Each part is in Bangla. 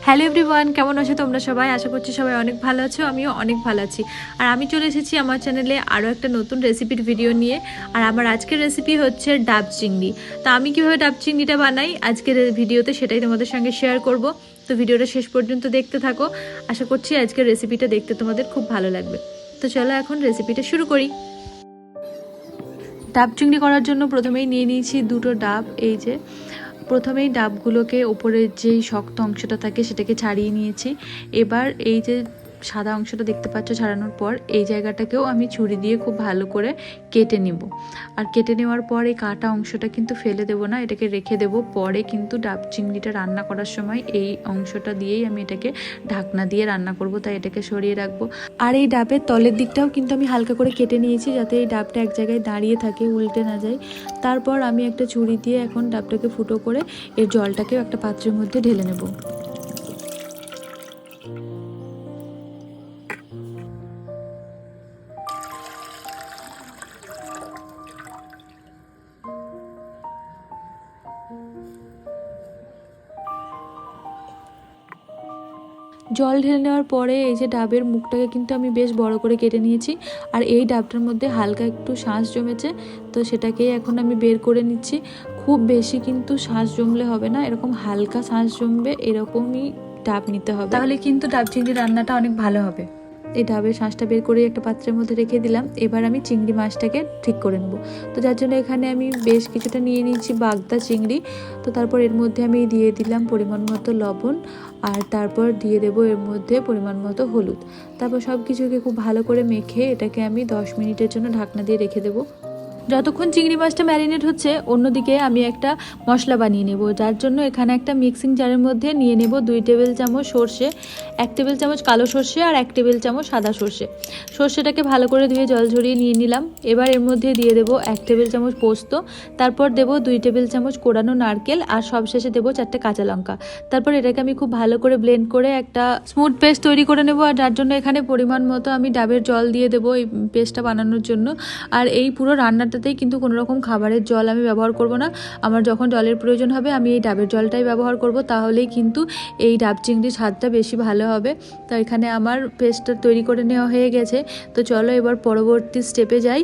হ্যালো এভরিওয়ান, কেমন আছো তোমরা সবাই? আশা করছি সবাই অনেক ভালো আছো, আমিও অনেক ভালো আছি। আর আমি চলে এসেছি আমার চ্যানেলে আরও একটা নতুন রেসিপির ভিডিও নিয়ে। আর আমার আজকের রেসিপি হচ্ছে ডাব চিংড়ি। তা আমি কীভাবে ডাব চিংড়িটা বানাই আজকের ভিডিওতে সেটাই তোমাদের সঙ্গে শেয়ার করব। তো ভিডিওটা শেষ পর্যন্ত দেখতে থাকো। আশা করছি আজকের রেসিপিটা দেখতে তোমাদের খুব ভালো লাগবে। তো চলো এখন রেসিপিটা শুরু করি। ডাব চিংড়ি করার জন্য প্রথমেই নিয়ে নিয়েছি দুটো ডাব। এই যে প্রথমেই ডাবগুলোকে ওপরের যেই শক্ত অংশটা থাকে সেটাকে ছাড়িয়ে নিয়েছি। এবার এই যে সাদা অংশটা দেখতে পাচ্ছ ছাড়ানোর পর এই জায়গাটাকেও আমি ছুরি দিয়ে খুব ভালো করে কেটে নিব। আর কেটে নেওয়ার পর এই কাটা অংশটা কিন্তু ফেলে দেবো না, এটাকে রেখে দেব। পরে কিন্তু ডাব চিংড়িটা রান্না করার সময় এই অংশটা দিয়েই আমি এটাকে ঢাকনা দিয়ে রান্না করব, তাই এটাকে সরিয়ে রাখবো। আর এই ডাবের তলের দিকটাও কিন্তু আমি হালকা করে কেটে নিয়েছি যাতে এই ডাবটা এক জায়গায় দাঁড়িয়ে থাকে, উল্টে না যায়। তারপর আমি একটা ছুরি দিয়ে এখন ডাবটাকে ফুটো করে এর জলটাকেও একটা পাত্রের মধ্যে ঢেলে নেব। জল ঢেলে নেওয়ার পরে এই যে ডাবের মুখটাকে কিন্তু আমি বেশ বড় করে কেটে নিয়েছি। আর এই ডাবটার মধ্যে হালকা একটু শাঁস জমেছে, তো সেটাকেই এখন আমি বের করে নিচ্ছি। খুব বেশি কিন্তু শাঁস জমলে হবে না, এরকম হালকা শাঁস জমবে এরকমই ডাব নিতে হবে, তাহলে কিন্তু ডাব চিংড়ি রান্নাটা অনেক ভালো হবে। এই ডাবের শাঁসটা বের করে একটা পাত্রের মধ্যে রেখে দিলাম। এবার আমি চিংড়ি মাছটাকে ঠিক করে নেব। তো যার জন্য এখানে আমি বেশ কিছুটা নিয়ে নিচ্ছি বাগদা চিংড়ি। তো তারপর এর মধ্যে আমি দিয়ে দিলাম পরিমাণ মতো লবণ, আর তারপর দিয়ে দেবো এর মধ্যে পরিমাণ মতো হলুদ। তারপর সব কিছুকে খুব ভালো করে মেখে এটাকে আমি 10 মিনিটের জন্য ঢাকনা দিয়ে রেখে দেবো। যতক্ষণ চিংড়ি মাছটা ম্যারিনেট হচ্ছে অন্যদিকে আমি একটা মশলা বানিয়ে নেব, যার জন্য এখানে একটা মিক্সিং জারের মধ্যে নিয়ে নেব 2 টেবিল চামচ সর্ষে, 1 টেবিল চামচ কালো সর্ষে আর 1 টেবিল চামচ সাদা সর্ষে। সর্ষেটাকে ভালো করে ধুয়ে জল ঝরিয়ে নিয়ে নিলাম। এবার এর মধ্যে দিয়ে দেবো 1 টেবিল চামচ পোস্ত, তারপর দেবো 2 টেবিল চামচ কোড়ানো নারকেল, আর সবশেষে দেবো 4টে কাঁচা লঙ্কা। তারপর এটাকে আমি খুব ভালো করে ব্লেন্ড করে একটা স্মুথ পেস্ট তৈরি করে নেব। আর যার জন্য এখানে পরিমাণ মতো আমি ডাবের জল দিয়ে দেবো এই পেস্টটা বানানোর জন্য। আর এই পুরো রান্নাটাতেই কিন্তু কোনো রকম খাবারের জল আমি ব্যবহার করব না। আমার যখন জলের প্রয়োজন হবে আমি এই ডাবের জলটাই ব্যবহার করব, তাহলেই কিন্তু এই ডাব চিংড়ির স্বাদটা বেশি ভালো হবে। তো এখানে আমার পেস্টটা তৈরি করে নেওয়া হয়ে গেছে। তো চলো এবার পরবর্তী স্টেপে যাই।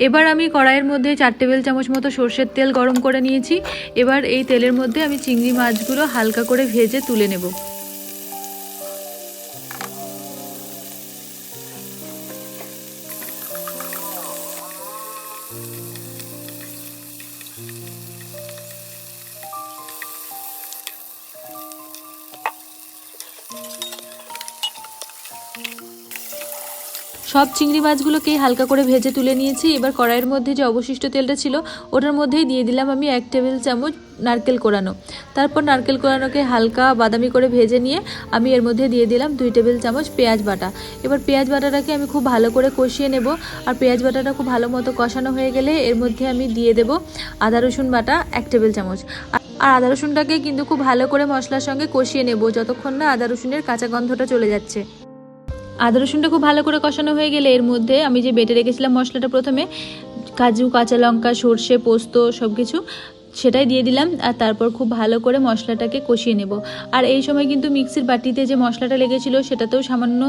এবার আমি কড়াইয়ের মধ্যে 4 টেবিল চামচ মতো সর্ষের তেল গরম করে নিয়েছি। এবার এই তেলের মধ্যে আমি চিংড়ি মাছগুলো হালকা করে ভেজে তুলে নেব। সব চিংড়ি মাছগুলোকে হালকা করে ভেজে তুলে নিয়েছি। এবার কড়াইয়ের মধ্যে যে অবশিষ্ট তেলটা ছিল ওটার মধ্যেই দিয়ে দিলাম আমি 1 টেবিল চামচ নারকেল কোড়ানো। তারপর নারকেল কোড়ানোকে হালকা বাদামি করে ভেজে নিয়ে আমি এর মধ্যে দিয়ে দিলাম 2 টেবিল চামচ পেঁয়াজ বাটা। এবার পেঁয়াজ বাটাটাকে আমি খুব ভালো করে কষিয়ে নেব। আর পেঁয়াজ বাটাটা খুব ভালো মতো কষানো হয়ে গেলে এর মধ্যে আমি দিয়ে দেব আদা রসুন বাটা 1 টেবিল চামচ। আর আদা রসুনটাকে কিন্তু খুব ভালো করে মশলার সঙ্গে কষিয়ে নেব যতক্ষণ না আদা রসুনের কাঁচা গন্ধটা চলে যাচ্ছে। আদা রসুনটা খুব ভালো করে কষানো হয়ে গেলে এর মধ্যে আমি যে বেটে রেখেছিলাম মশলাটা, প্রথমে কাজু, কাঁচা লঙ্কা, সর্ষে, পোস্ত সব কিছু সেটাই দিয়ে দিলাম। আর তারপর খুব ভালো করে মশলাটাকে কষিয়ে নেব। আর এই সময় কিন্তু মিক্সির বাটিতে যে মশলাটা লেগেছিল সেটাতেও সামান্য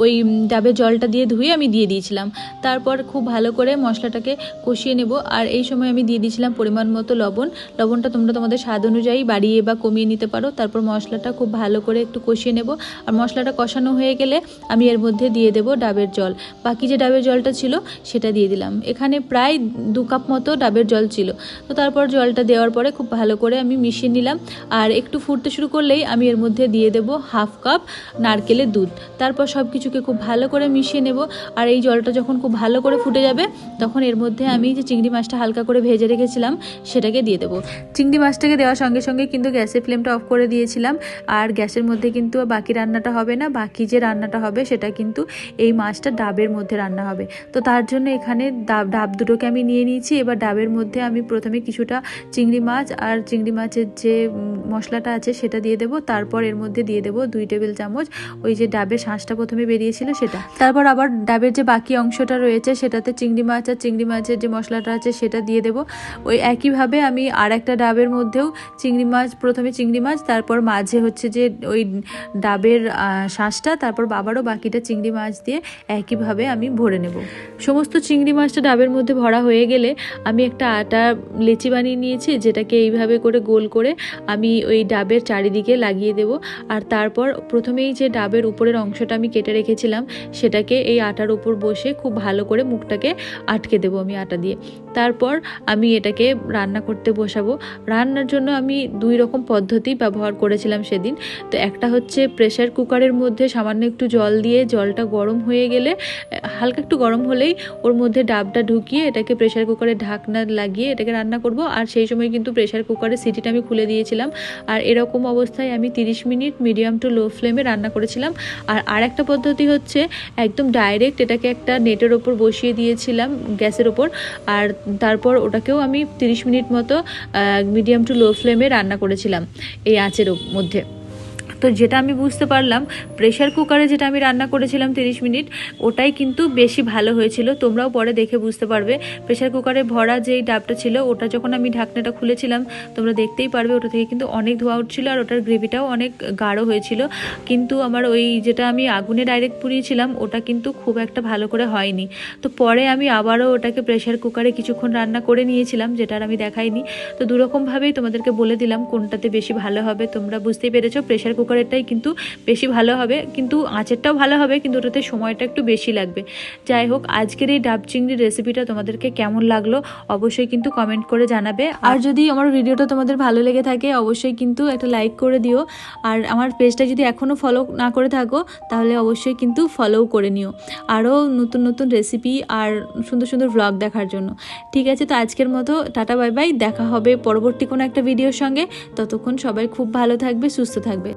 ওই ডাবের জলটা দিয়ে ধুয়ে আমি দিয়ে দিয়েছিলাম। তারপর খুব ভালো করে মশলাটাকে কষিয়ে নেব। আর এই সময় আমি দিয়ে দিয়েছিলাম পরিমাণ মতো লবণ। লবণটা তোমরা তোমাদের স্বাদ অনুযায়ী বাড়িয়ে বা কমিয়ে নিতে পারো। তারপর মশলাটা খুব ভালো করে একটু কষিয়ে নেব। আর মশলাটা কষানো হয়ে গেলে আমি এর মধ্যে দিয়ে দেব ডাবের জল। বাকি যে ডাবের জলটা ছিল সেটা দিয়ে দিলাম। এখানে প্রায় 2 কাপ মতো ডাবের জল ছিল। তো তারপর জলটা দেওয়ার পরে খুব ভালো করে আমি মিশিয়ে নিলাম। আর একটু ফুটতে শুরু করলেই আমি এর মধ্যে দিয়ে দেব 1/2 কাপ নারকেলের দুধ। তারপর সব কিছুকে খুব ভালো করে মিশিয়ে নেব। আর এই জলটা যখন খুব ভালো করে ফুটে যাবে তখন এর মধ্যে আমি যে চিংড়ি মাছটা হালকা করে ভেজে রেখেছিলাম সেটাকে দিয়ে দেবো। চিংড়ি মাছটাকে দেওয়ার সঙ্গে সঙ্গে কিন্তু গ্যাসের ফ্লেমটা অফ করে দিয়েছিলাম। আর গ্যাসের মধ্যে কিন্তু বাকি রান্নাটা হবে না, বাকি যে রান্নাটা হবে সেটা কিন্তু এই মাছটা ডাবের মধ্যে রান্না হবে। তো তার জন্য এখানে ডাব দুটোকে আমি নিয়ে নিয়েছি। এবার ডাবের মধ্যে আমি প্রথমে কিছুটা চিংড়ি মাছ আর চিংড়ি মাছের যে মশলাটা আছে সেটা দিয়ে দেবো। তারপর এর মধ্যে দিয়ে দেবো 2 টেবিল চামচ ওই যে ডাবের শাঁসটা প্রথমে বেরিয়েছিল সেটা। তারপর আবার ডাবের যে বাকি অংশটা রয়েছে সেটাতে চিংড়ি মাছ আর চিংড়ি মাছের যে মশলাটা আছে সেটা দিয়ে দেবো। ওই একইভাবে আমি আর একটা ডাবের মধ্যেও চিংড়ি মাছ, প্রথমে চিংড়ি মাছ, তারপর মাঝে হচ্ছে যে ওই ডাবের শাঁসটা, তারপর আবারও বাকিটা চিংড়ি মাছ দিয়ে একইভাবে আমি ভরে নেব। সমস্ত চিংড়ি মাছটা ডাবের মধ্যে ভরা হয়ে গেলে আমি একটা আটা লেচি বানিয়ে নিয়েছি, যেটাকে এইভাবে করে গোল করে আমি ওই ডাবের চারিদিকে লাগিয়ে দেব। আর তারপর প্রথমেই যে ডাবের উপরের অংশটা আমি কেটে রেখেছিলাম সেটাকে এই আটার উপর বসে খুব ভালো করে মুখটাকে আটকে দেবো আমি আটা দিয়ে। তারপর আমি এটাকে রান্না করতে বসাবো। রান্নার জন্য আমি 2 রকম পদ্ধতি ব্যবহার করেছিলাম সেদিন। তো একটা হচ্ছে প্রেসার কুকারের মধ্যে সামান্য একটু জল দিয়ে, জলটা গরম হয়ে গেলে, হালকা একটু গরম হলেই ওর মধ্যে ডাবটা ঢুকিয়ে এটাকে প্রেসার কুকারে ঢাকনা লাগিয়ে এটাকে রান্না করব। আর সেই সময় কিন্তু প্রেসার কুকারের সিটিটা আমি খুলে দিয়েছিলাম। আর এরকম অবস্থায় আমি 30 মিনিট মিডিয়াম টু লো ফ্লেমে রান্না করেছিলাম। আর একটা পদ্ধতি হচ্ছে একদম ডাইরেক্ট এটাকে একটা নেটের ওপর বসিয়ে দিয়েছিলাম গ্যাসের ওপর। আর তারপর ওটাকেও আমি 30 মিনিট মতো মিডিয়াম টু লো ফ্লেমে রান্না করেছিলাম এই আঁচের মধ্যে। তো যেটা আমি বুঝতে পারলাম, প্রেশার কুকারে যেটা আমি রান্না করেছিলাম 30 মিনিট, ওটাই কিন্তু বেশি ভালো হয়েছিল। তোমরাও পরে দেখে বুঝতে পারবে। প্রেশার কুকারে ভরা যেই ডাবটা ছিল ওটা যখন আমি ঢাকনাটা খুলেছিলাম তোমরা দেখতেই পারবে ওটা থেকে কিন্তু অনেক ধোঁয়া উঠছিল আর ওটার গ্রেভিটাও অনেক গাঢ় হয়েছিল। কিন্তু আমার ওই যেটা আমি আগুনে ডাইরেক্ট পুড়িয়েছিলাম ওটা কিন্তু খুব একটা ভালো করে হয়নি। তো পরে আমি আবারও ওটাকে প্রেশার কুকারে কিছুক্ষণ রান্না করে নিয়েছিলাম, যেটা আর আমি দেখাইনি। তো দুরকমভাবেই তোমাদেরকে বলে দিলাম কোনটাতে বেশি ভালো হবে। তোমরা বুঝতেই পেরেছো প্রেশার কুকারেরটাই কিন্তু বেশি ভালো হবে, কিন্তু আঁচেরটাও ভালো হবে, কিন্তু ওটাতে সময়টা একটু বেশি লাগবে। যাই হোক, আজকের এই ডাব চিংড়ির রেসিপিটা তোমাদেরকে কেমন লাগলো অবশ্যই কিন্তু কমেন্ট করে জানাবে। আর যদি আমার ভিডিওটা তোমাদের ভালো লেগে থাকে অবশ্যই কিন্তু একটা লাইক করে দিও। আর আমার পেজটা যদি এখনও ফলো না করে থাকো তাহলে অবশ্যই কিন্তু ফলোও করে নিও আরও নতুন নতুন রেসিপি আর সুন্দর সুন্দর ভ্লগ দেখার জন্য। ঠিক আছে, তো আজকের মতো টাটা বাই বাই। দেখা হবে পরবর্তী কোনো একটা ভিডিওর সঙ্গে। ততক্ষণ সবাই খুব ভালো থাকবে, সুস্থ থাকবে।